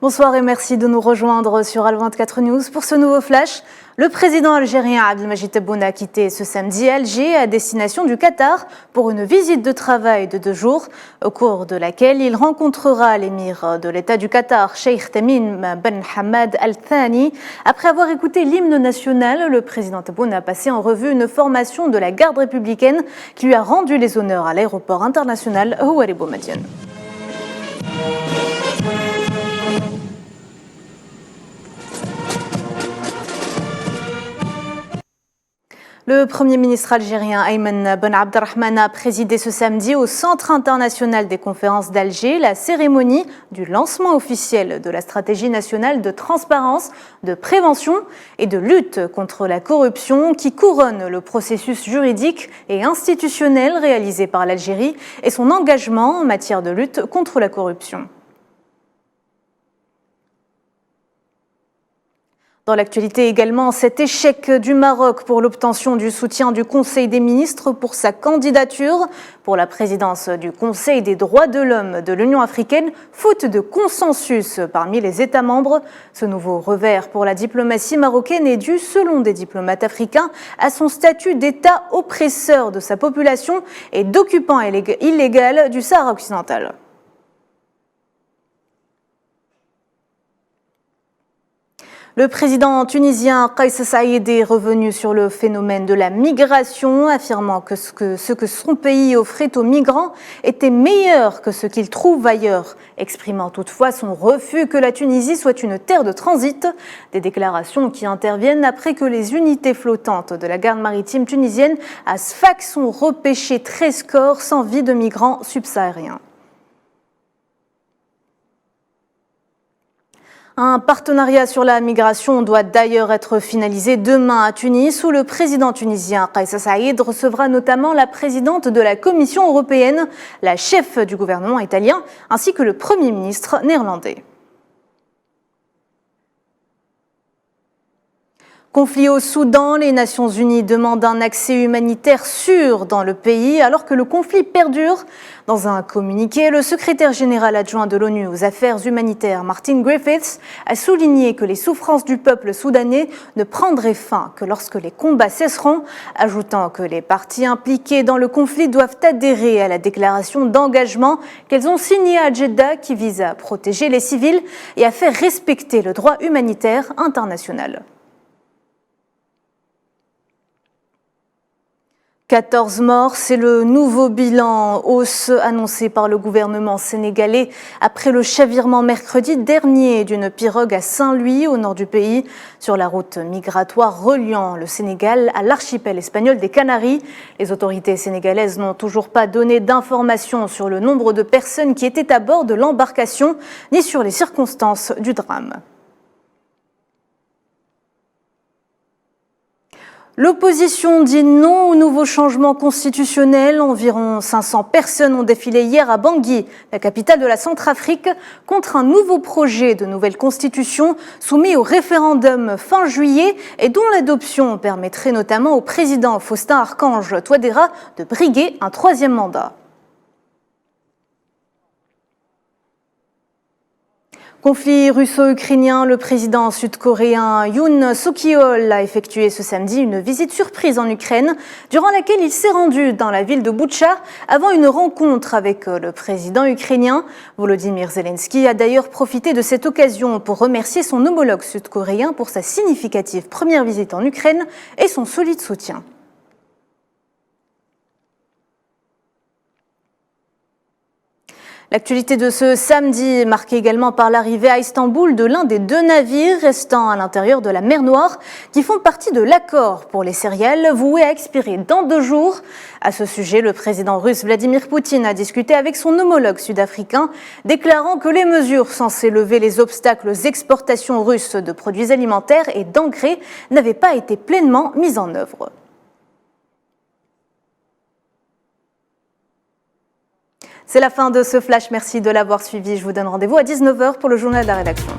Bonsoir et merci de nous rejoindre sur Al24 News pour ce nouveau flash. Le président algérien Abdelmadjid Tebboune a quitté ce samedi Alger à destination du Qatar pour une visite de travail de 2 jours, au cours de laquelle il rencontrera l'émir de l'État du Qatar, Cheikh Tamim Ben Hamad Al Thani. Après avoir écouté l'hymne national, le président Tebboune a passé en revue une formation de la garde républicaine qui lui a rendu les honneurs à l'aéroport international Houari Boumediene. Le Premier ministre algérien Ayman Ben Abdelrahman a présidé ce samedi au Centre international des conférences d'Alger la cérémonie du lancement officiel de la stratégie nationale de transparence, de prévention et de lutte contre la corruption qui couronne le processus juridique et institutionnel réalisé par l'Algérie et son engagement en matière de lutte contre la corruption. Dans l'actualité également, cet échec du Maroc pour l'obtention du soutien du Conseil des ministres pour sa candidature pour la présidence du Conseil des droits de l'homme de l'Union africaine, faute de consensus parmi les États membres. Ce nouveau revers pour la diplomatie marocaine est dû, selon des diplomates africains, à son statut d'État oppresseur de sa population et d'occupant illégal du Sahara occidental. Le président tunisien Kais Saïed est revenu sur le phénomène de la migration, affirmant que ce que son pays offrait aux migrants était meilleur que ce qu'ils trouvent ailleurs, exprimant toutefois son refus que la Tunisie soit une terre de transit. Des déclarations qui interviennent après que les unités flottantes de la garde maritime tunisienne à Sfax ont repêché 13 corps sans vie de migrants subsahariens. Un partenariat sur la migration doit d'ailleurs être finalisé demain à Tunis, où le président tunisien Kais Saïed recevra notamment la présidente de la Commission européenne, la chef du gouvernement italien, ainsi que le Premier ministre néerlandais. Conflit au Soudan, les Nations Unies demandent un accès humanitaire sûr dans le pays alors que le conflit perdure. Dans un communiqué, le secrétaire général adjoint de l'ONU aux affaires humanitaires, Martin Griffiths, a souligné que les souffrances du peuple soudanais ne prendraient fin que lorsque les combats cesseront, ajoutant que les parties impliquées dans le conflit doivent adhérer à la déclaration d'engagement qu'elles ont signée à Jeddah qui vise à protéger les civils et à faire respecter le droit humanitaire international. 14 morts, c'est le nouveau bilan hausse annoncé par le gouvernement sénégalais après le chavirement mercredi dernier d'une pirogue à Saint-Louis au nord du pays sur la route migratoire reliant le Sénégal à l'archipel espagnol des Canaries. Les autorités sénégalaises n'ont toujours pas donné d'informations sur le nombre de personnes qui étaient à bord de l'embarcation ni sur les circonstances du drame. L'opposition dit non au nouveau changement constitutionnel. Environ 500 personnes ont défilé hier à Bangui, la capitale de la Centrafrique, contre un nouveau projet de nouvelle constitution soumis au référendum fin juillet et dont l'adoption permettrait notamment au président Faustin Archange Touadéra de briguer un 3e mandat. Conflit russo-ukrainien, le président sud-coréen Yoon Suk-yeol a effectué ce samedi une visite surprise en Ukraine, durant laquelle il s'est rendu dans la ville de Boutcha avant une rencontre avec le président ukrainien. Volodymyr Zelensky a d'ailleurs profité de cette occasion pour remercier son homologue sud-coréen pour sa significative première visite en Ukraine et son solide soutien. L'actualité de ce samedi est marquée également par l'arrivée à Istanbul de l'un des 2 navires restant à l'intérieur de la mer Noire qui font partie de l'accord pour les céréales voué à expirer dans 2 jours. À ce sujet, le président russe Vladimir Poutine a discuté avec son homologue sud-africain, déclarant que les mesures censées lever les obstacles aux exportations russes de produits alimentaires et d'engrais n'avaient pas été pleinement mises en œuvre. C'est la fin de ce flash, merci de l'avoir suivi. Je vous donne rendez-vous à 19h pour le journal de la rédaction.